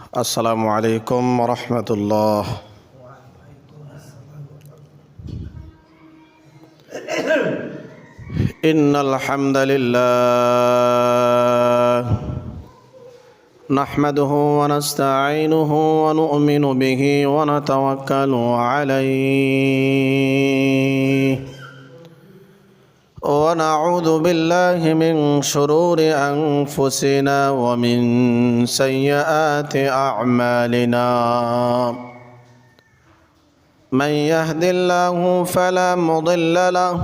আসসালামু আলাইকুম ওয়া রাহমাতুল্লাহ। ইন্নাল হামদালিল্লাহ নাহমাদুহু ওয়া নাস্তাঈনুহু ওয়া নু'মিনু বিহি ওয়া নাতাওয়াক্কালু আলাইহি ওয়া নাউযু বিল্লাহি মিন শুরুরি আনফুসিনা ওয়া মিন সাইয়্যাতি আ'মালিনা। من يهد الله فلا مضل له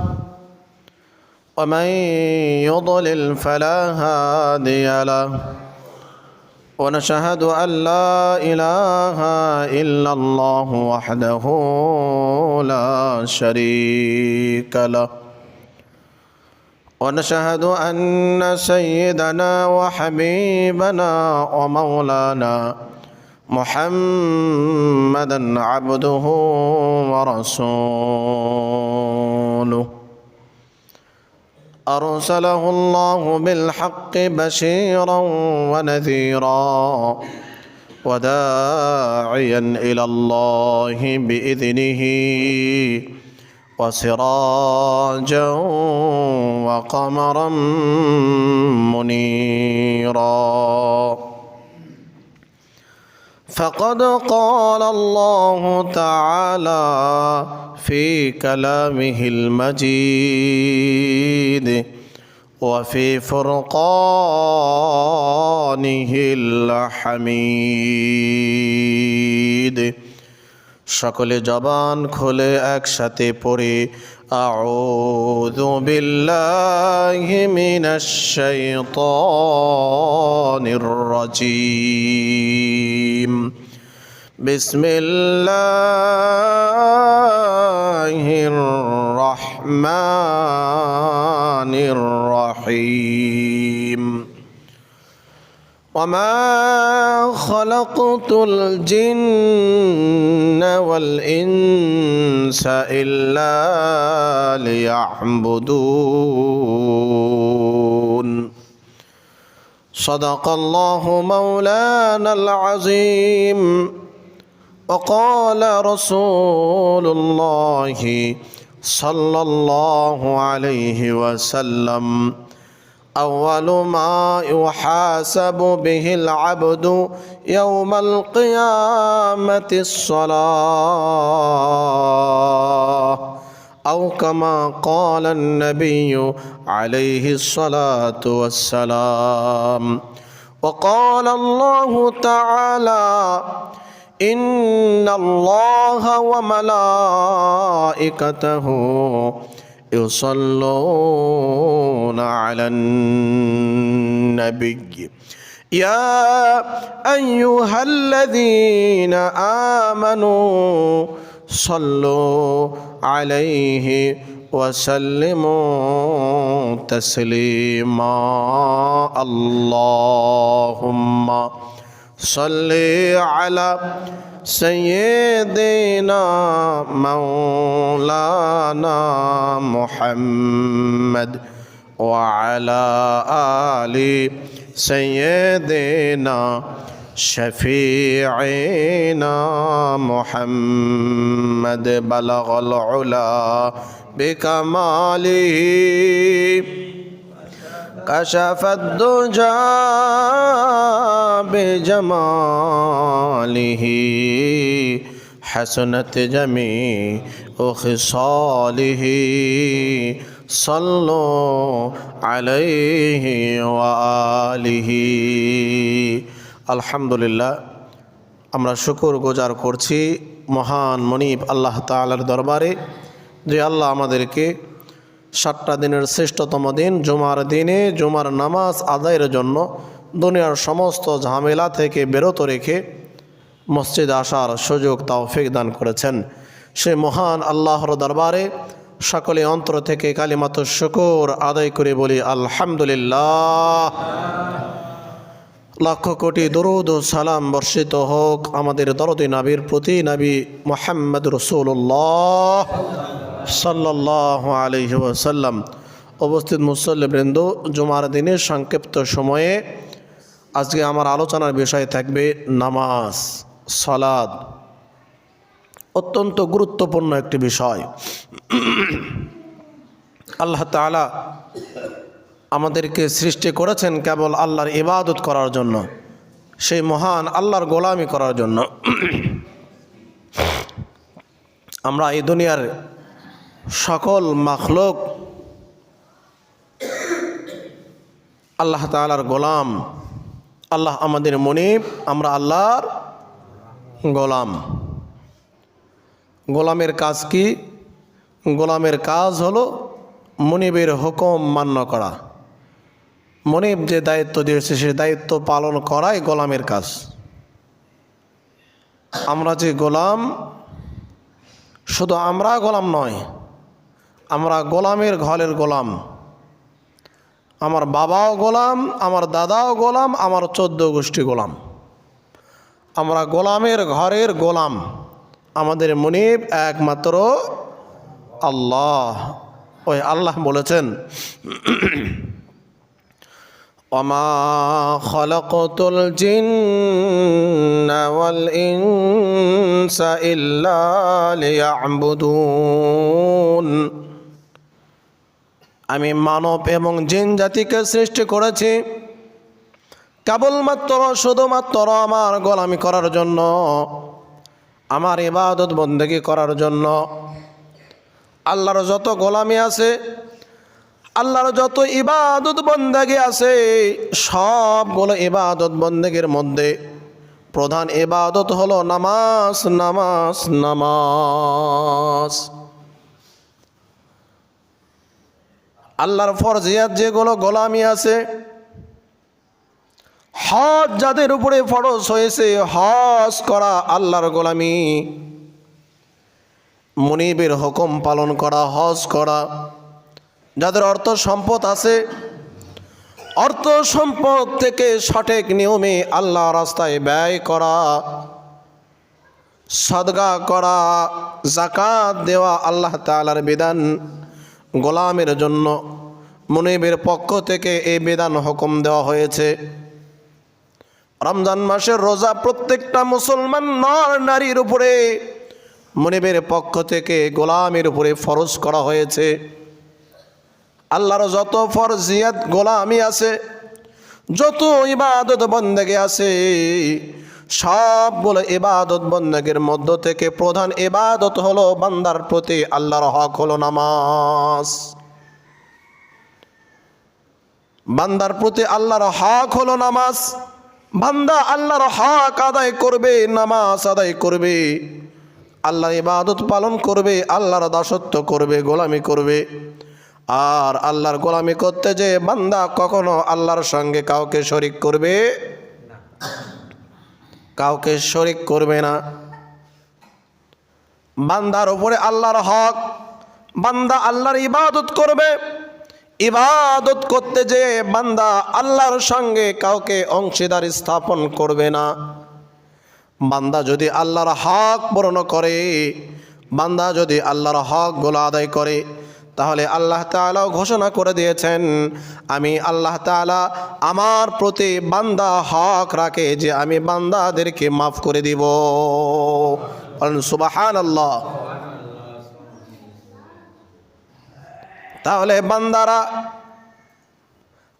ومن يضلل فلا هادي له ونشهد أن لا إله إلا الله وحده لا شريك له ونشهد أن سيدنا وحبيبنا ومولانا محمدًا عبده ورسوله أرسله الله بالحق بشيرا ونذيرا وداعيا إلى الله بإذنه وسراجا وقمرا منيرا. فقد قال الله تعالى في كلامه المجيد وفي فرقانه الحميد. সকলে জবান খুলে একসাথে পড়ি আউযু বিল্লাহি মিনাশ শাইতানির রাজীম। বিসমিল্লাহির রহমানির রহিম। وما خلقت الجن والإنس إلا ليعبدون. صدق الله مولانا العظيم. وقال رسول الله صلى الله عليه وسلم أول ما يحاسب به العبد يوم القيامة الصلاة أو كما قال النبي عليه الصلاة والسلام. وقال الله تعالى إن الله وملائكته يصلون على النبي يا أيها الذين آمنوا صلوا عليه وسلموا تسليما. اللهم صل على سيدنا مولانا محمد وعلى آل سيدنا شفيعنا محمد بلغ العلا بكماله كشف الدجى بجماله حسنت جميع خصاله صلوا عليه وآله. আলহামদুলিল্লাহ, আমরা শুকর গুজার করছি মহান মনিব আল্লাহ তাআলার দরবারে যে আল্লাহ আমাদেরকে 7টা দিনের শ্রেষ্ঠতম দিন জুমার দিনে জুমার নামাজ আদায়ের জন্য দুনিয়ার সমস্ত ঝামেলা থেকে বিরত রেখে মসজিদে আসার সুযোগ তৌফিক দান করেছেন। সে মহান আল্লাহর দরবারে সকলে অন্তর থেকে কালিমাত শুকর আদায় করে বলি আলহামদুলিল্লাহ। লাখ কোটি দরুদ ও সালাম বর্ষিত হোক আমাদের দরদি নবীর প্রতি, নবী মুহাম্মদ রাসূলুল্লাহ সাল্লাল্লাহু আলাইহি ওয়াসাল্লাম। উপস্থিত মুসল্লিবৃন্দ, জুমার দিনের সংক্ষিপ্ত সময়ে আজকে আমার আলোচনার বিষয় থাকবে নামাজ, সালাত। অত্যন্ত গুরুত্বপূর্ণ একটি বিষয়। আল্লাহ তাআলা আমাদেরকে সৃষ্টি করেছেন কেবল আল্লাহর ইবাদত করার জন্য, সেই মহান আল্লাহর গোলামি করার জন্য। আমরা এই দুনিয়ার সকল মাখলুক আল্লাহ তাআলার গোলাম। আল্লাহ আমাদের মুনিব, আমরা আল্লাহর গোলাম। গোলামের কাজ কি? গোলামের কাজ হলো মুনিবের হুকুম মান্য করা। মুনিব যে দায়িত্ব দিয়েছে সে দায়িত্ব পালন করাই গোলামের কাজ। আমরা যে গোলাম, শুধু আমরা গোলাম নয়, আমরা গোলামের ঘরের গোলাম। আমার বাবাও গোলাম, আমার দাদাও গোলাম, আমার 14 গোষ্ঠী গোলাম। আমরা গোলামের ঘরের গোলাম। আমাদের মুনিব একমাত্র আল্লাহ। ওই আল্লাহ বলেছেন, ওমা খালাকতুল জিন্না ওয়াল ইনসা ইল্লা লিয়াবুদুন। আমি মানব এবং জিন জাতিকে সৃষ্টি করেছি কেবলমাত্র শুধুমাত্র আমার গোলামি করার জন্য, আমার ইবাদত বন্দেগী করার জন্য। আল্লাহর যত গোলামি আছে, আল্লাহর যত ইবাদত বন্দেগী আছে, সবগুলো ইবাদত বন্দেগীর মধ্যে প্রধান ইবাদত হলো নামাজ, নামাজ, নামাজ। আল্লাহর ফরজিয়াত যেগুলো গোলামি আছে, হজ যাদের উপরে ফরজ হয়েছে, হজ করা আল্লাহর গোলামি। মুনিবের হুকুম পালন করা, হজ করা। যাদের অর্থ সম্পদ আছে, অর্থ সম্পদ থেকে সঠিক নিয়মে আল্লাহ রাস্তায় ব্যয় করা, সাদকা করা, যাকাত দেওয়া আল্লাহ তাআলার বিধান। গোলামের জন্য মুনিবের পক্ষ থেকে এই বিধান হুকুম দেওয়া হয়েছে। রমজান মাসের রোজা প্রত্যেকটা মুসলমান নর নারীর উপরে মুনিবের পক্ষ থেকে গোলামের উপরে ফরজ করা হয়েছে। আল্লাহর যত ফরজিয়াত গোলামি আছে, যত ইবাদত বন্দেগী আছে, সবগুলো ইবাদত বন্দেগীর মধ্য থেকে প্রধান ইবাদত হলো বান্দার প্রতি আল্লাহর হক হলো নামাজ। বান্দার প্রতি আল্লাহর হক হলো নামাজ। বান্দা আল্লাহর হক আদায় করবে, নামাজ আদায় করবে, আল্লাহর ইবাদত পালন করবে, আল্লাহর দাসত্ব করবে, গোলামি করবে। আর আল্লাহর গোলামি করতে যে বান্দা কখনো আল্লাহর সঙ্গে কাউকে শরিক করবে, কাউকে শরিক করবে না। বান্দার উপরে আল্লাহর হক, বান্দা আল্লাহর ইবাদত করবে। ইবাদত করতে যে বান্দা আল্লাহর সঙ্গে কাউকে অংশীদার স্থাপন করবে না। বান্দা যদি আল্লাহর হক পূরণ করে, বান্দা যদি আল্লাহর হকগুলো আদায় করে, তাহলে আল্লাহ তাআলাও ঘোষণা করে দিয়েছেন, আমি আল্লাহ তাআলা আমার প্রতি বান্দা হক রাখে যে আমি বান্দাদেরকে মাফ করে দিব। সুবহানাল্লাহ। তাহলে বান্দারা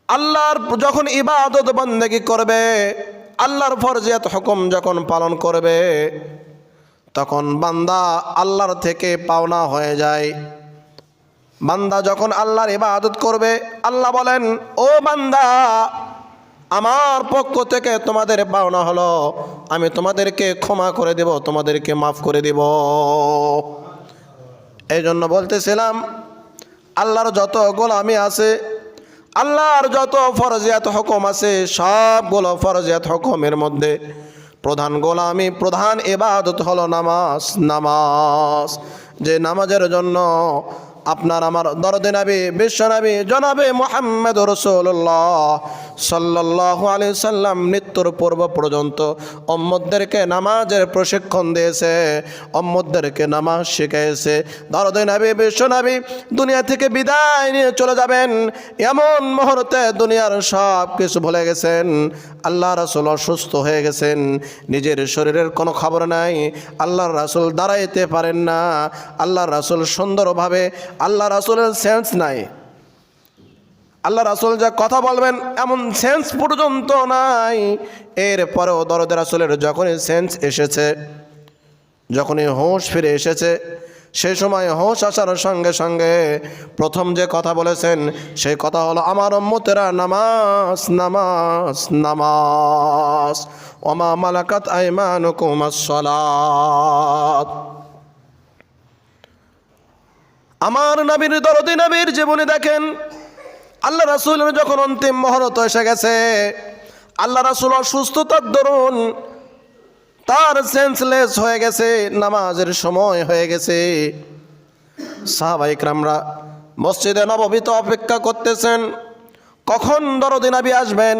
আল্লাহর যখন ইবাদত বন্দেগী করবে, আল্লাহর ফরজিয়াত হুকুম যখন পালন করবে, তখন বান্দা আল্লাহর থেকে পাওনা হয়ে যায়। বান্দা যখন আল্লাহর ইবাদত করবে, আল্লাহ বলেন, ও বান্দা, আমার পক্ষ থেকে তোমাদের পাওনা হলো, আমি তোমাদেরকে ক্ষমা করে দেব, তোমাদেরকে মাফ করে দেব। এই জন্য বলতেছিলাম, আল্লাহর যত গোলামি আছে, আল্লাহর যত ফরজিয়াত হুকুম আছে, সবগুলো ফরজিয়াত হুকুমের মধ্যে প্রধান গোলামি, প্রধান ইবাদত হলো নামাজ। নামাজ, যে নামাজের জন্য আপনার আমার দরদে নবী, বিশ্ব নবী জনাবে মুহাম্মদ রাসূলুল্লাহ সাল্লাল্লাহু আলাইহি সাল্লাম মৃত্যুর পূর্ব পর্যন্ত উম্মতদেরকে নামাজের প্রশিক্ষণ দিয়েছে, উম্মতদেরকে নামাজ শিখিয়েছে। দরদে নবী বিশ্বনবী দুনিয়া থেকে বিদায় নিয়ে চলে যাবেন, এমন মুহূর্তে দুনিয়ার সব কিছু ভুলে গেছেন। আল্লাহ রাসূল অসুস্থ হয়ে গেছেন, নিজের শরীরের কোনো খবর নাই। আল্লাহর রাসূল দাঁড়াইতে পারেন না, আল্লাহর রাসূল সুন্দরভাবে, আল্লাহ রাসূলের সেন্স নাই, আল্লাহ রাসূল যা কথা বলবেন এমন সেন্স পর্যন্ত নাই। এরপরেও দরদে রাসূলের যখনই সেন্স এসেছে, যখনই হোশ ফিরে এসেছে, সেই সময় হোশ আসার সঙ্গে সঙ্গে প্রথম যে কথা বলেছেন সেই কথা হলো, আমার উম্মতেরা নামাজ নামাজ নামাজ, ওমা মালাকাত আইমানুকুম আস-সালাত। আমার নবীর দরদি নবীর জীবনে দেখেন, আল্লাহ রাসূলের যখন অন্তিম মুহূর্ত এসে গেছে, আল্লাহ রাসূল অসুস্থতার দরুন তার সেন্সলেস হয়ে গেছে, নামাজের সময় হয়ে গেছে। সাহাবায়ে কেরামরা মসজিদে নববীতে অপেক্ষা করতেছেন, কখন দরদি নবী আসবেন,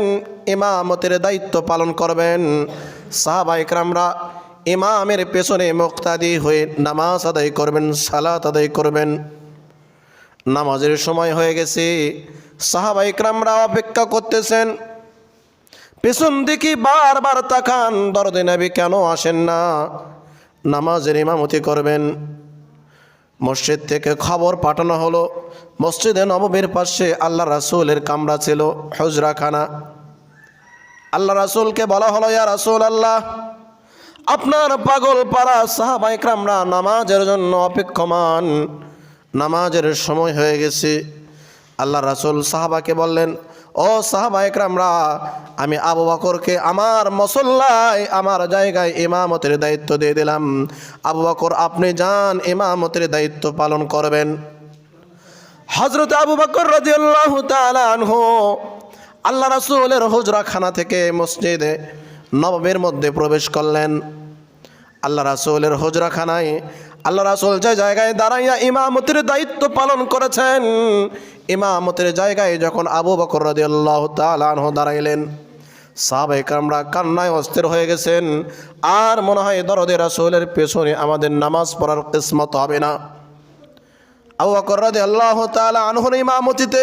ইমামতের দায়িত্ব পালন করবেন। সাহাবায়ে কেরামরা ইমামের পেছনে মুক্তাদি হয়ে নামাজ আদায় করবেন, সালাত আদায় করবেন। নামাজের সময় হয়ে গেছে, সাহাবায়ে কেরামরা অপেক্ষা করতেছেন। পেছন দিকে বারবার তাকান, দরদে নবী কেন আসেন না, নামাজের ইমামতি করবেন। মসজিদ থেকে খবর পাঠানো হলো, মসজিদে নববীর পাশে আল্লাহ রাসূলের কামরা ছিল, হুজরাখানা। আল্লাহ রাসূলকে বলা হলো, ইয়া রাসূলুল্লাহ, আপনার পাগল পাড়া সাহাবায়ে কেরামরা নামাজের জন্য অপেক্ষমান, নামাজের সময় হয়ে গেছে। আল্লাহ রাসূল সাহাবাকে বললেন, ও সাহাবায়ে কেরামরা, আমি আবু বকরকে আমার মুসল্লায়, আমার জায়গায় ইমামতের দায়িত্ব দিয়ে দিলাম। আবু বকর আপনি যান, ইমামতের দায়িত্ব পালন করবেন। হযরত আবু বকর রাদিয়াল্লাহু তাআলা আনহু আল্লাহ রাসূলের হুজরাখানা থেকে মসজিদে নববীর মধ্যে প্রবেশ করলেন। আল্লাহ রাসূলের হুজরাখানায় আল্লাহ রাসূল যে জায়গায় দাঁড়াইয়া ইমামতের দায়িত্ব পালন করেছেন, ইমামতের জায়গায় যখন আবু বকর রাদিয়াল্লাহু তাআলা আনহু দাঁড়াইলেন, সাহাবায়ে কেরামরা কান্নায় অস্থির হয়ে গেছেন। আর মনে হয় দরদে রাসূলের পেছনে আমাদের নামাজ পড়ার কিসমত হবে না। আবু বকর রাদিয়াল্লাহু তাআলা আনহুর ইমামতিতে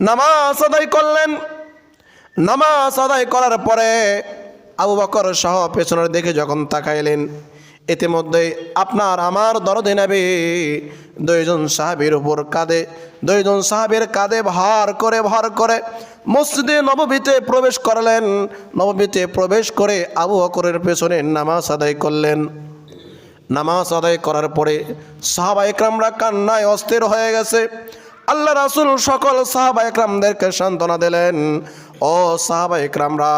নামাজ আদায় করলেন। নামাজ আদায় করার পরে আবু বকর সহ পেছনের দিকে যখন তাকাইলেন, ইতিমধ্যে আপনার আমার দরদে নবী দুইজন সাহাবীর উপর কাঁধে, দুইজন সাহাবীর কাঁধে ভার করে মসজিদে নববীতে প্রবেশ করলেন। নববীতে প্রবেশ করে আবু বকরের পেছনে নামাজ আদায় করলেন। নামাজ আদায় করার পরে সাহাবায়ে কেরামরা কান্নায় অস্থির হয়ে গেছে। আল্লাহ রাসূল সকল সাহাবায়ে কেরামদেরকে সান্ত্বনা দিলেন, ও সাহাবায়ে কেরামরা,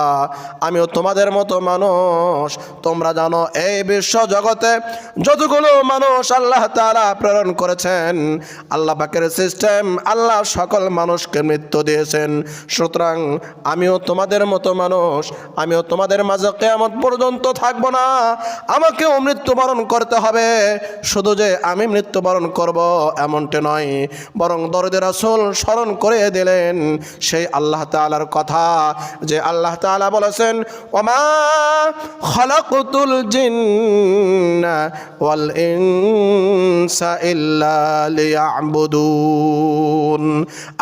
আমিও তোমাদের মতো মানুষ। তোমরা জানো এই বিশ্ব জগতে যতগুলো মানুষ আল্লাহ তাআলা প্রেরণ করেছেন, আল্লাহ পাকের সিস্টেম, আল্লাহ সকল মানুষকে মৃত্যু দিয়েছেন। সুতরাং আমিও তোমাদের মতো মানুষ, আমিও তোমাদের মাঝে কিয়ামত পর্যন্ত থাকবো না, আমাকেও মৃত্যুবরণ করতে হবে। শুধু যে আমি মৃত্যুবরণ করব এমনটি নয়, বরং দরদে রাসূল স্মরণ করে দিলেন সেই আল্লাহ তাআলার কথা, যে আল্লাহ তাআলা বলেছেন, ওমা খালাকতুল জিন্না ওয়াল ইনসা ইল্লা লিয়াবুদুন।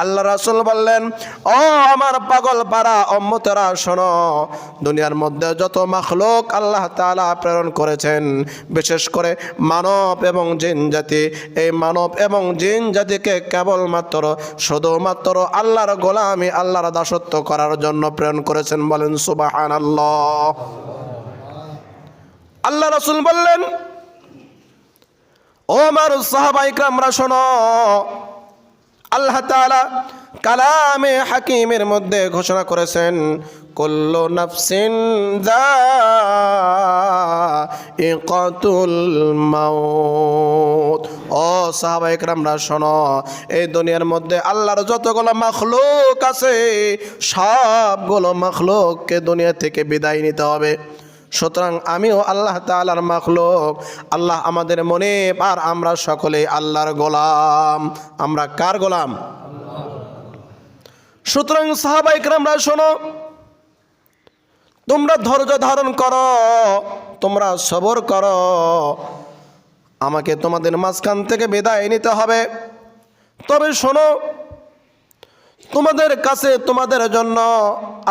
আল্লাহ রাসূল বললেন, ও আমার পাগল পাড়া উম্মতেরা শোনো, দুনিয়ার মধ্যে যত মাখলুক আল্লাহ তাআলা প্রেরণ করেছেন, বিশেষ করে মানব এবং জিন জাতি, এই মানব এবং জিন জাতিকে কেবলমাত্র শুধুমাত্র আল্লাহর গোলামি, আল্লাহর দাসত্ব করার জন্য প্রেরণ করেছেন। বলেন সুবহানাল্লাহ। আল্লাহ রাসূল বললেন, ও আমার সাহাবায়ে কেরামরা শোনো, আল্লাহ তাআলা কালামে হাকিমের মধ্যে ঘোষণা করেছেন, কুল্লু নাফসিন যায়িকাতুল মাউত। ও সাহাবায়ে কেরামরা শোনো, এই দুনিয়ার মধ্যে আল্লাহর যতগুলো মাখলুক আছে, সবগুলো মাখলুককে দুনিয়া থেকে বিদায় নিতে হবে। সুতরাং আমিও আল্লাহ তাআলার মাখলুক, আল্লাহ আমাদের মনে, আর আমরা সকলে আল্লাহর গোলাম। আমরা কার গোলাম? সুতরাং সাহাবায়ে কেরামরা শোনো, তোমরা ধৈর্য ধারণ করো, তোমরা সবর করো। আমাকে তোমাদের মাঝখান থেকে বিদায় নিতে হবে। তবে শোনো, তোমাদের কাছে তোমাদের জন্য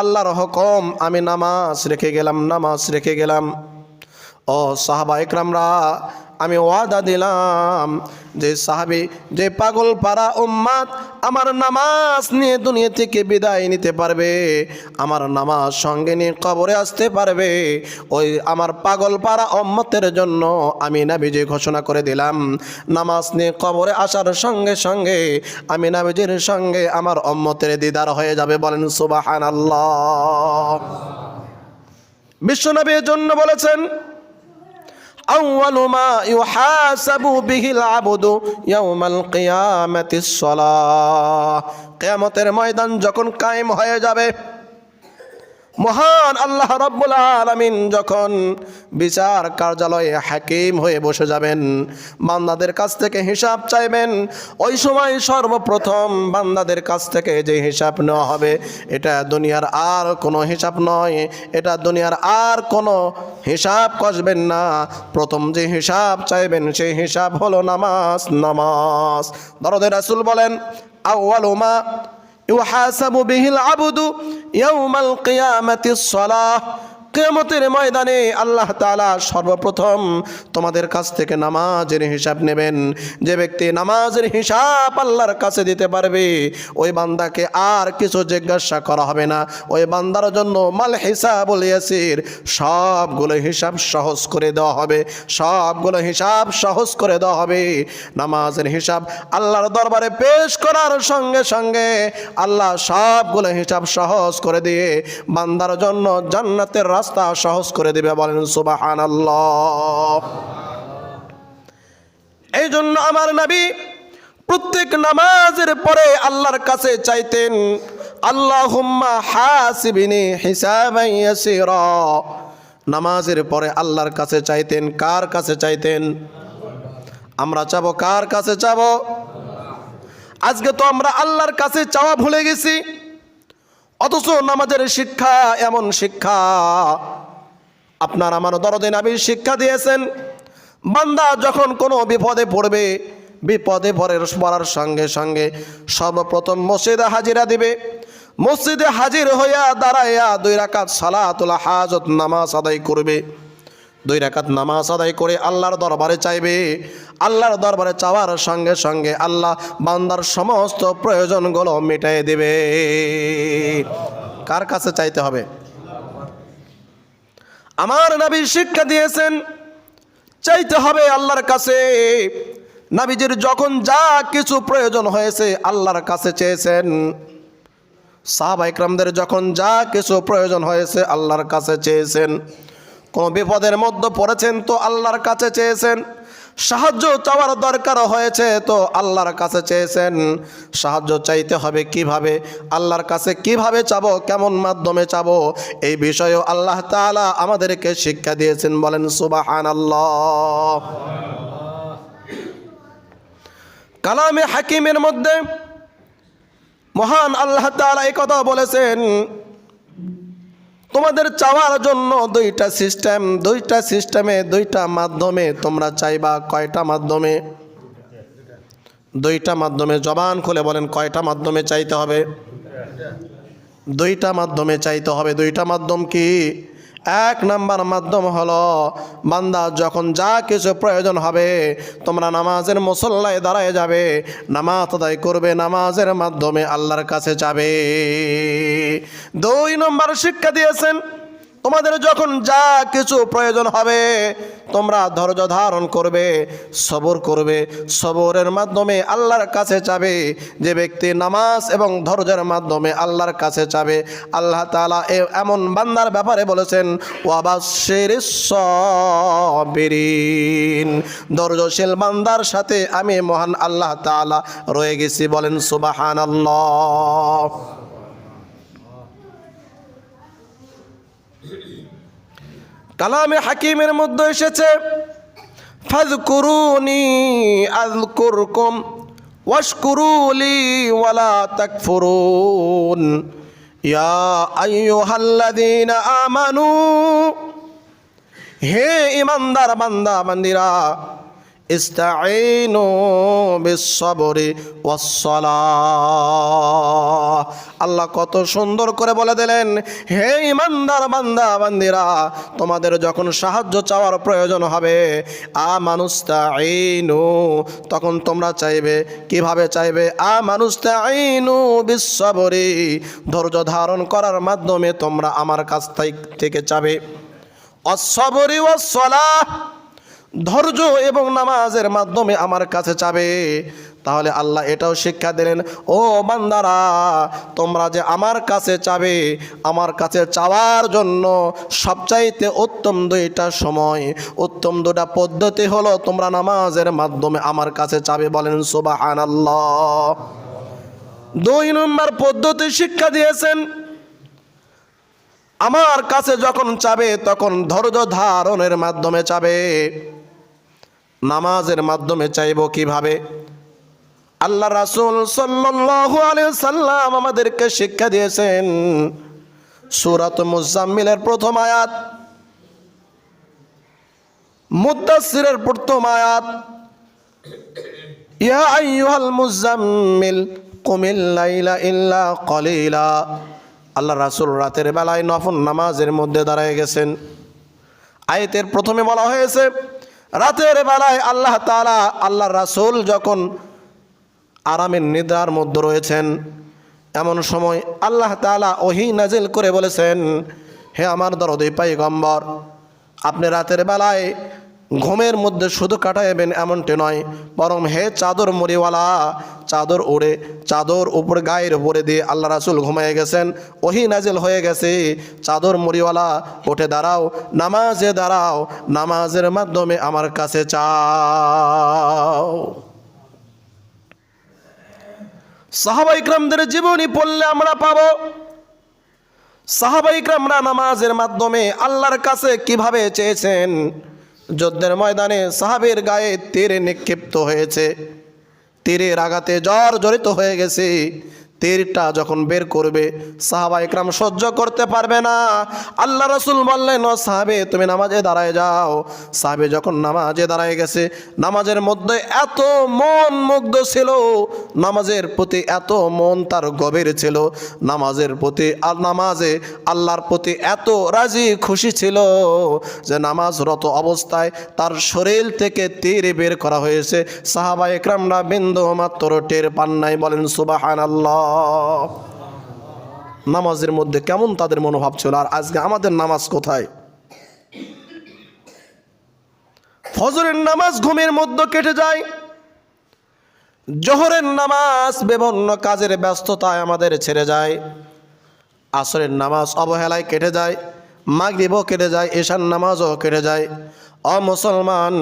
আল্লাহর হুকুম, আমি নামাজ রেখে গেলাম। ও সাহাবায়ে কেরামরা, আমি ওয়াদা দিলাম যে সাহাবী, যে পাগল পারা উম্মত আমার নামাজ নিয়ে দুনিয়া থেকে বিদায় নিতে পারবে, আমার নামাজ সঙ্গে নিয়ে কবরে আসতে পারবে, ওই আমার পাগল পারা উম্মতের জন্য আমি নবীজি ঘোষণা করে দিলাম, নামাজ নিয়ে কবরে আসার সঙ্গে সঙ্গে আমি নবীজির সঙ্গে আমার উম্মতের দিদার হয়ে যাবে। বলেন সুবহানাল্লাহ। বিশ্বনবীর জন্য বলেছেন, আউয়ালু মা ইউহাসাবু বিহিল আবদু ইয়াউমাল কিয়ামাতিস সালাহ। কিয়ামতের ময়দান যখন কায়েম হয়ে যাবে, মহান আল্লাহ রাব্বুল আলামিন যখন বিচার কার্যালয়ে হাকিম হয়ে বসে যাবেন, বান্দাদের কাছ থেকে হিসাব চাইবেন, ওই সময় সর্বপ্রথম বান্দাদের কাছ থেকে যে হিসাব নেওয়া হবে, এটা দুনিয়ার আর কোনো হিসাব নয়, এটা দুনিয়ার আর কোনো হিসাব কষবেন না। প্রথম যে হিসাব চাইবেন সেই হিসাব হলো নামাজ। দরদের রাসূল বলেন, আউয়ালু মা ইউহাসাবু বিহিল আবদু ইয়াউমাল কিয়ামাতিস সালাহ। কিয়ামতের ময়দানে আল্লাহ তাআলা সর্বপ্রথম তোমাদের কাছ থেকে নামাজের হিসাব নেবেন। যে ব্যক্তি নামাজের হিসাব আল্লাহর কাছে দিতে পারবে, ওই বান্দাকে আর কিছু জিজ্ঞাসা করা হবে না। ওই বান্দার জন্য মাল হিসাবুল ইয়াসির, সবগুলো হিসাব সহজ করে দেওয়া হবে, নামাজের হিসাব আল্লাহর দরবারে পেশ করার সঙ্গে সঙ্গে আল্লাহ সবগুলো হিসাব সহজ করে দিয়ে বান্দার জন্য জান্নাতের রাস্তা সহজ করে দিবে। বলেন সুবহানাল্লাহ। এই জন্য আমার নবী প্রত্যেক নামাজের পরে আল্লাহর কাছে চাইতেন, আল্লাহুম্মা হাসিবনি হিসাবান ইয়াসিরা। নামাজের পরে আল্লাহর কাছে চাইতেন। কার কাছে চাইতেন? আমরা চাবো কার কাছে চাবো? আজকে তো আমরা আল্লাহর কাছে চাওয়া ভুলে গেছি। অথচ নামাজের শিক্ষা এমন শিক্ষা, আপনার আমার দরদে নবী শিক্ষা দিয়েছেন, বান্দা যখন কোনো বিপদে পড়ার সঙ্গে সঙ্গে সর্বপ্রথম মসজিদে হাজিরা দিবে। মসজিদে হাজির হইয়া দাঁড়াইয়া 2 রাকাত সালাতুল হাজত নামাজ আদায় করবে। 2 রাকাত নামাজ আদায় করে আল্লাহর দরবারে চাইবে। আল্লাহর দরবারে চাওয়ার সঙ্গে সঙ্গে আল্লাহ বান্দার সমস্ত প্রয়োজনগুলো মিটাই দেবে। কার কাছে চাইতে হবে? আমার নবী শিক্ষা দিয়েছেন, চাইতে হবে আল্লাহর কাছে। নবীজির যখন যা কিছু প্রয়োজন হয়েছে আল্লাহর কাছে চেয়েছেন। সাহাবায়ে কেরামদের যখন যা কিছু প্রয়োজন হয়েছে আল্লাহর কাছে চেয়েছেন। কোনো বিপদের মধ্যে পড়েছেন তো আল্লাহর কাছে চেয়েছেন। সাহায্য চাওয়ার দরকার হয়েছে তো আল্লাহর কাছে চেয়েছেন। সাহায্য চাইতে হবে কিভাবে, আল্লাহর কাছে কিভাবে চাবো, কেমন মাধ্যমে চাবো, এই বিষয়েও আল্লাহ তাআলা আমাদেরকে শিক্ষা দিয়েছেন। বলেন সুবহানাল্লাহ। কালামে হাকিমের মধ্যে মহান আল্লাহ তাআলা এই কথা বলেছেন, তোমাদের চাওয়ার জন্য 2টা সিস্টেমে 2টা মাধ্যমে তোমরা চাইবা। কয়টা মাধ্যমে? 2টা মাধ্যমে। জবান খুলে বলেন, কয়টা মাধ্যমে চাইতে হবে? 2টা মাধ্যমে চাইতে হবে। 2টা মাধ্যম কি? 1 নাম্বার মাধ্যম হলো, বান্দা যখন যা কিছু প্রয়োজন হবে তোমরা নামাজের মুসল্লায় দাঁড়ায় যাবে, নামাজ আদায় করবে, নামাজের মাধ্যমে আল্লাহর কাছে যাবে। 2 নম্বর শিক্ষা দিয়েছেন, তোমাদের যখন যা কিছু প্রয়োজন হবে তোমরা ধৈর্য ধারণ করবে, সবর করবে, সবরের মাধ্যমে আল্লাহর কাছে চাবে। যে ব্যক্তি নামাজ এবং ধৈর্যের মাধ্যমে আল্লাহর কাছে চাবে, আল্লাহ তাআলা এমন বান্দার ব্যাপারে বলেছেন, ওয়াবাশশিরিস সাবিরিন, ধৈর্যশীল বান্দার সাথে আমি মহান আল্লাহ তাআলা রয়ে গেছি। বলেন সুবহানাল্লাহ। কালামে হাকিমের মধ্যে এসেছে, ফাযকুরুনি আযকুরকুম ওয়াশকুরুলি ওয়ালা তাকফুরুন ইয়া আইয়ুহাল্লাযীনা আমানু, হে ঈমানদার বান্দা বান্দিরা, ইস্তাঈনু বিস-সাবরি ওয়াস-সালাহ। আল্লাহ কত সুন্দর করে বলে দিলেন, হে ঈমানদার বান্দা বান্দিরা, তোমাদের যখন সাহায্য চাওয়ার প্রয়োজন হবে, আমানুস্তাঈনু, তখন তোমরা চাইবে। কিভাবে চাইবে? আমানুস্তাঈনু বিস-সাবরি, ধৈর্য ধারণ করার মাধ্যমে তোমরা আমার কাছ থেকে চাবে। ওয়াস-সাবরি ওয়াস-সালাহ, ধৈর্য এবং নামাজের মাধ্যমে আমার কাছে চাবে। তাহলে আল্লাহ এটাও শিক্ষা দিলেন, ও বান্দারা, তোমরা যে আমার কাছে চাবে, আমার কাছে চাওয়ার জন্য সবচাইতে উত্তম দুইটা সময়, উত্তম দুটা পদ্ধতি হলো তোমরা নামাজের মাধ্যমে আমার কাছে চাবে। বলেন সুবহানাল্লাহ। 2 নম্বর পদ্ধতি শিক্ষা দিয়েছেন, আমার কাছে যখন চাবে তখন ধৈর্য ধারণের মাধ্যমে চাবে। নামাজের মাধ্যমে চাইব কিভাবে? আল্লাহ রাসূল সাল্লাল্লাহু আলাইহি সাল্লাম আমাদেরকে শিক্ষা দিয়েছেন, সূরাত মুজাম্মিলের প্রথম আয়াত, মুদ্দাসসিরের প্রথম আয়াত, ইয়া আইয়ুহাল মুজাম্মিল কুমিল লাইলা ইল্লা কলিলা। আল্লাহ রাসূল রাতের বেলায় নফল নামাজের মধ্যে দাঁড়ায় গেছেন। আয়াতের প্রথমে বলা হয়েছে, রাতের বেলায় আল্লাহ তাআলা, আল্লাহ রাসূল যখন আরামের নিদ্রার মধ্যে রয়েছেন, এমন সময় আল্লাহ তাআলা ওহী নাজিল করে বলেছেন, হে আমার দরদি পয়গম্বর, আপনি রাতের বেলায় ঘুমের মধ্যে শুধু কাটাইবেন এমনটি নয়, বরং হে চাদর মুড়িওয়ালা, চাদর উড়ে চাদর উপর গায়ের উপরে দিয়ে আল্লাহ রাসূল ঘুমিয়ে গেছেন, ওহী নাজিল হয়ে গেছে, চাদর মুড়িওয়ালা উঠে দাঁড়াও, নামাজে দাঁড়াও, নামাজের মাধ্যমে আমার কাছে চাও। সাহাবা ইকরামদের জীবনী পড়লে আমরা পাবো, সাহাবা ইকরামরা নামাজের মাধ্যমে আল্লাহর কাছে কিভাবে চেয়েছেন। যুদ্ধের ময়দানে সাহাবীর গায়ে তীর নিক্ষিপ্ত হয়েছে, তীরের আঘাতে জর্জরিত হয়ে গেছে। তীরটা যখন বের করবে সাহাবা ইকরাম সহ্য করতে পারবে না। আল্লাহ রাসূল বললেন, ও সাহাবে, তুমি নামাজে দাঁড়ায় যাও। সাহাবে যখন নামাজে দাঁড়ায় গেছে, নামাজের মধ্যে এত মন মুগ্ধ ছিল, নামাজের প্রতি এত মন তার গভীর ছিল, নামাজের প্রতি নামাজে আল্লাহর প্রতি এত রাজি খুশি ছিল যে নামাজরত অবস্থায় তার শরীর থেকে তীর বের করা হয়েছে, সাহাবা ইকরামরা বিন্দু মাত্র টের পান নাই। বলেন সুবহানাল্লাহ। নামাজের মধ্যে কেমন তাদের মনোভাব ছিল। আর আজকে আমাদের নামাজ কোথায়? ফজরের নামাজ ঘুমের মধ্যে কেটে যায়, জোহরের নামাজ বিভিন্ন কাজের ব্যস্ততায় আমাদের ছেড়ে যায়, আসরের নামাজ অবহেলায় কেটে যায়, মাগরিবও কেটে যায়, এশার নামাজও কেটে যায়। ও মুসলমান,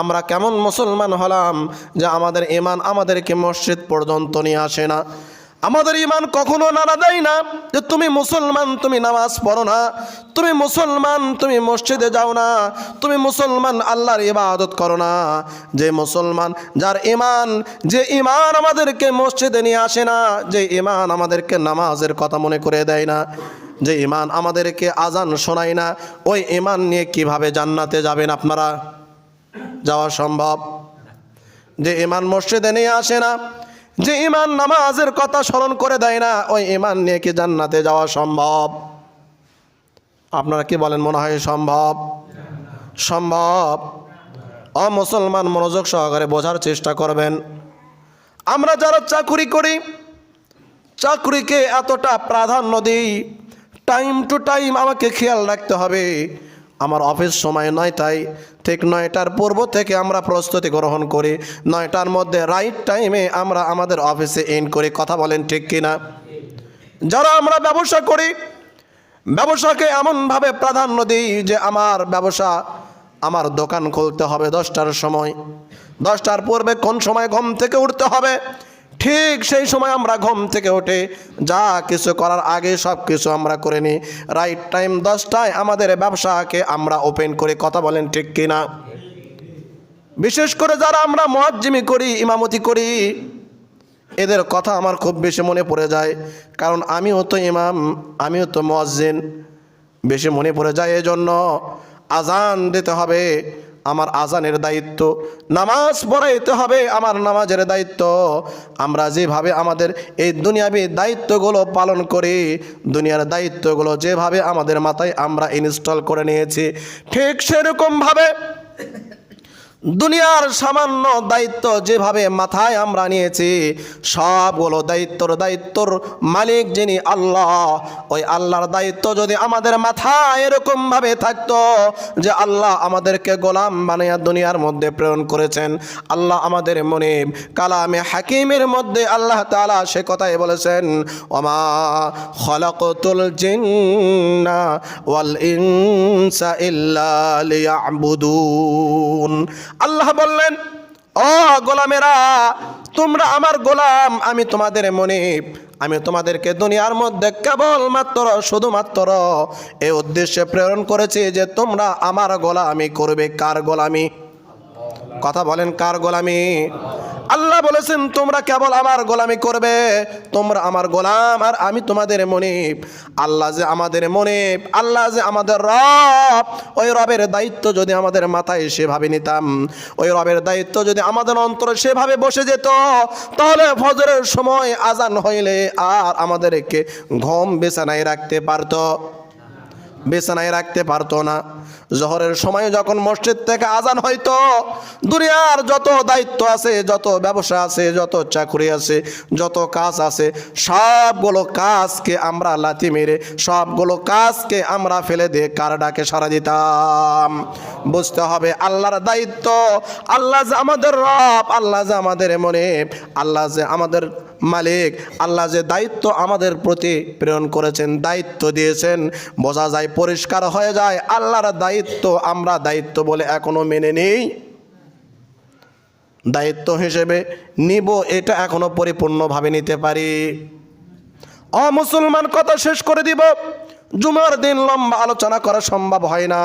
আমরা কেমন মুসলমান হলাম যে আমাদের ঈমান আমাদেরকে মসজিদ পর্যন্ত নিয়ে আসে না। আমাদের ঈমান কখনো নাড়া দেয় না যে তুমি মুসলমান, তুমি নামাজ পড়ো না, তুমি মুসলমান, তুমি মসজিদে যাও না, তুমি মুসলমান আল্লাহর ইবাদত করো না। যে মুসলমান, যার ঈমান, যে ঈমান আমাদেরকে মসজিদে নিয়ে আসে না, যে ঈমান আমাদেরকে নামাজের কথা মনে করে দেয় না, যে ঈমান আমাদেরকে আজান শোনায় না, ওই ঈমান নিয়ে কিভাবে জান্নাতে যাবেন আপনারা? যাওয়া সম্ভব? যে ঈমান মসজিদে নিয়ে আসে না, যে ঈমান নামাজের কথা স্মরণ করে দেয় না, ওই ঈমান নিয়ে কি জান্নাতে যাওয়া সম্ভব? আপনারা কি বলেন, মনে হয় সম্ভব? সম্ভব। ও মুসলমান, মনোযোগ সহকারে বোঝার চেষ্টা করবেন। আমরা যারা চাকরি করি, চাকরিকে এতটা প্রাধান্য দিই, টাইম টু টাইম আমাকে খেয়াল রাখতে হবে। আমার অফিস সময় 9টায়, ঠিক 9টার পূর্ব থেকে আমরা প্রস্তুতি গ্রহণ করি, 9টার মধ্যে রাইট টাইমে আমরা আমাদের অফিসে এন্ড করি। কথা বলেন ঠিক কিনা? যারা আমরা ব্যবসা করি, ব্যবসাকে এমনভাবে প্রাধান্য দিই যে আমার ব্যবসা, আমার দোকান খুলতে হবে 10টার সময়, 10টার পূর্বে কোন সময় ঘুম থেকে উঠতে হবে, ঠিক সেই সময় আমরা ঘুম থেকে উঠে যা কিছু করার আগে সব কিছু আমরা করে নিই। রাইট টাইম 10টায় আমাদের ব্যবসাকে আমরা ওপেন করি। কথা বলেন ঠিক কিনা? বিশেষ করে যারা আমরা মুয়াজ্জিমি করি, ইমামতি করি, এদের কথা আমার খুব বেশি মনে পড়ে যায়, কারণ আমিও তো ইমাম, আমিও তো মুয়াজ্জিন, বেশি মনে পড়ে যায়। এজন্য আজান দিতে হবে, আমার আজানের দায়িত্ব, নামাজ পড়াইতে হবে, আমার নামাজের দায়িত্ব। আমরা যেভাবে আমাদের এই দুনিয়াবি দায়িত্বগুলো পালন করি, দুনিয়ার দায়িত্বগুলো যেভাবে আমাদের মাথায় আমরা ইনস্টল করে নিয়েছি, ঠিক সেরকমভাবে দুনিয়ার সামান্য দায়িত্ব যেভাবে মাথায় আমরা নিয়েছি, সবগুলো দায়িত্বর মালিক যিনি আল্লাহ, ওই আল্লাহর দায়িত্ব যদি আমাদের মাথায় এরকমভাবে থাকতো যে আল্লাহ আমাদেরকে গোলাম বানিয়ে দুনিয়ার মধ্যে প্রেরণ করেছেন। আল্লাহ আমাদের মুনিব কালামে হাকিমের মধ্যে আল্লাহ তাআলা সে কথাই বলেছেন, ওমা খলাকতুল জিন্না ওয়াল ইনসা ইল্লা লিয়াবুদুন। আল্লাহ বললেন, ও গোলামেরা, তোমরা আমার গোলাম, আমি তোমাদের মুনিব, আমি তোমাদেরকে দুনিয়ার মধ্যে কেবলমাত্র শুধুমাত্র এই উদ্দেশ্যে প্রেরণ করেছি যে তোমরা আমার গোলামি করবে। কার গোলামি? কথা বলেন, কার গোলামি? আল্লাহ বলেছেন তোমরা কেবল আমার গোলামি করবে, তোমরা আমার গোলাম আর আমি তোমাদের মুনিব। আল্লাহ যে আমাদের মুনিব, আল্লাহ যে আমাদের রব, ওই রবের দায়িত্ব যদি আমাদের মাথায় সেভাবে নিতাম, ওই রবের দায়িত্ব যদি আমাদের অন্তরে সেভাবে বসে যেত, তাহলে ফজরের সময় আজান হইলে আর আমাদেরকে ঘুম বিছানায় রাখতে পারতো না। জোহরের সময় যখন মসজিদ থেকে আজান হইতো, দুনিয়ার যত দায়িত্ব আছে, যত ব্যবসা আছে, যত চাকরি আছে, যত কাজ আছে, সবগুলো কাজকে আমরা লাথি মেরে, সবগুলো কাজকে আমরা ফেলে দিয়ে কার ডাকে সাড়া দিতাম? বুঝতে হবে আল্লাহর দায়িত্ব, আল্লাহ যে আমাদের রব, আল্লাহ যে আমাদের মুনিব, আল্লাহ যে আমাদের মালিক, আল্লাহ যে দায়িত্ব আমাদের প্রতি প্রেরণ করেছেন, দায়িত্ব দিয়েছেন, বোঝা যায়, পরিষ্কার হয়ে যায় আল্লাহর দায়িত্ব আমরা দায়িত্ব বলে এখনো মেনে নেই, দায়িত্ব হিসেবে নিব, এটা এখনো পরিপূর্ণভাবে নিতে পারি। মুসলমান, কথা শেষ করে দিব। জুমার দিন লম্বা আলোচনা করা সম্ভব হয় না।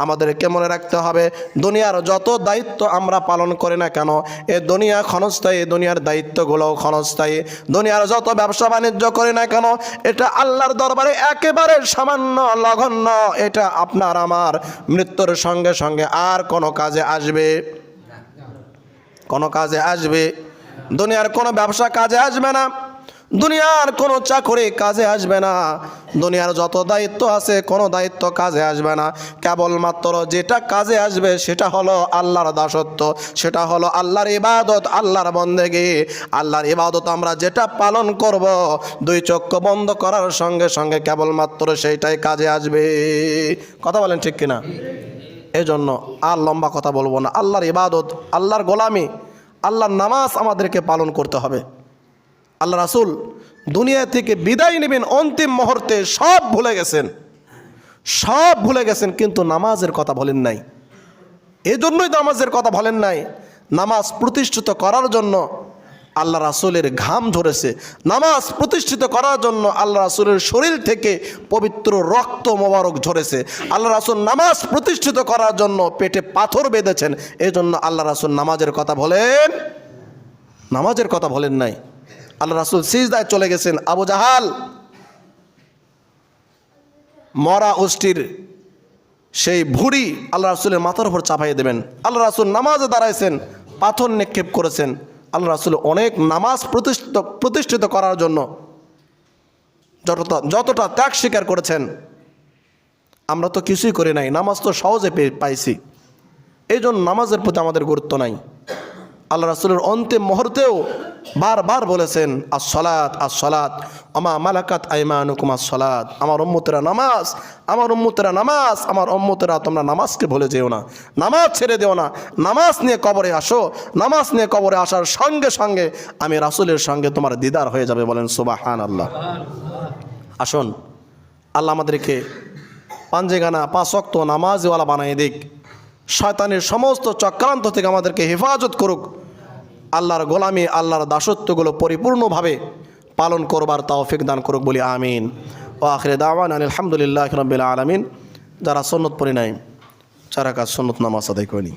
আমাদেরকে মনে রাখতে হবে, দুনিয়ার যত দায়িত্ব আমরা পালন করি না কেন, এ দুনিয়া ক্ষণস্থায়ী, দুনিয়ার দায়িত্বগুলোও ক্ষণস্থায়ী। দুনিয়ার যত ব্যবসা বাণিজ্য করি না কেন, এটা আল্লাহর দরবারে একেবারে সামান্য, নগণ্য। এটা আপনার আমার মৃত্যুর সঙ্গে সঙ্গে আর কোনো কাজে আসবে? দুনিয়ার কোনো ব্যবসা কাজে আসবে না, দুনিয়ার কোনো চাকরি কাজে আসবে না, দুনিয়ার যত দায়িত্ব আছে কোনো দায়িত্ব কাজে আসবে না। কেবলমাত্র যেটা কাজে আসবে সেটা হলো আল্লাহর দাসত্ব, সেটা হলো আল্লাহর ইবাদত, আল্লাহর বন্দেগী। আল্লাহর ইবাদত আমরা যেটা পালন করব, দুই চক্ষু বন্ধ করার সঙ্গে সঙ্গে কেবলমাত্র সেইটাই কাজে আসবে। কথা বলেন ঠিক কিনা? এই জন্য আর লম্বা কথা বলবো না। আল্লাহর ইবাদত, আল্লাহর গোলামি, আল্লাহর নামাজ আমাদেরকে পালন করতে হবে। আল্লাহ রাসূল দুনিয়া থেকে বিদায় নেবেন অন্তিম মুহূর্তে, সব ভুলে গেছেন, কিন্তু নামাজের কথা বলেন নাই। এই জন্যই নামাজের কথা বলেন নাই। নামাজ প্রতিষ্ঠিত করার জন্য আল্লাহ রাসূলের ঘাম ঝরেছে, নামাজ প্রতিষ্ঠিত করার জন্য আল্লাহ রাসূলের শরীর থেকে পবিত্র রক্ত মোবারক ঝরেছে। আল্লাহ রাসূল নামাজ প্রতিষ্ঠিত করার জন্য পেটে পাথর বেঁধেছেন। এই জন্য আল্লাহ রাসূল নামাজের কথা বলেন নাই। আল্লাহ রাসূল সিজদায় চলে গেছেন। আবু জাহাল মরা অস্থির সেই ভুঁড়ি আল্লাহ রাসূলের মাথার উপর চাপাইয়ে দেবেন। আল্লাহ রাসূল নামাজে দাঁড়াইছেন, পাথর নিক্ষেপ করেছেন। আল্লাহ রাসূল অনেক নামাজ প্রতিষ্ঠিত করার জন্য যতটা ত্যাগ স্বীকার করেছেন, আমরা তো কিছুই করি নাই, নামাজ তো সহজে পাইছি। এই জন্য নামাজের প্রতি আমাদের গুরুত্ব নাই। আল্লাহ রাসূলের অন্তিম মুহূর্তেও বারবার বলেছেন, আসসালাত আসসালাত ওমা মালাকাত আইমানুকুম আসসালাত। আমার উম্মতেরা নামাজ, আমার উম্মতেরা নামাজ, আমার উম্মতেরা তোমরা নামাজকে ভুলে যেও না, নামাজ ছেড়ে দিও না। নামাজ নিয়ে কবরে আসো, নামাজ নিয়ে কবরে আসার সঙ্গে সঙ্গে আমি রাসূলের সঙ্গে তোমার দিদার হয়ে যাবে। বলেন সুবহানাল্লাহ। আসুন, আল্লাহ আমাদেরকে পাঞ্জেগানা 5 ওয়াক্ত নামাজওয়ালা বানাই দিক, শয়তানের সমস্ত চক্রান্ত থেকে আমাদেরকে হেফাজত করুক, আল্লাহর গোলামি, আল্লাহর দাসত্বগুলো পরিপূর্ণভাবে পালন করবার তৌফিক দান করুক বলি আমিন। ও আখিরে দাওয়ানা আলহামদুলিল্লাহি রাব্বিল আলামিন। যারা সুন্নত পড়ি নাই, 4 রাকাত সুন্নত নামাজ আদায় করি।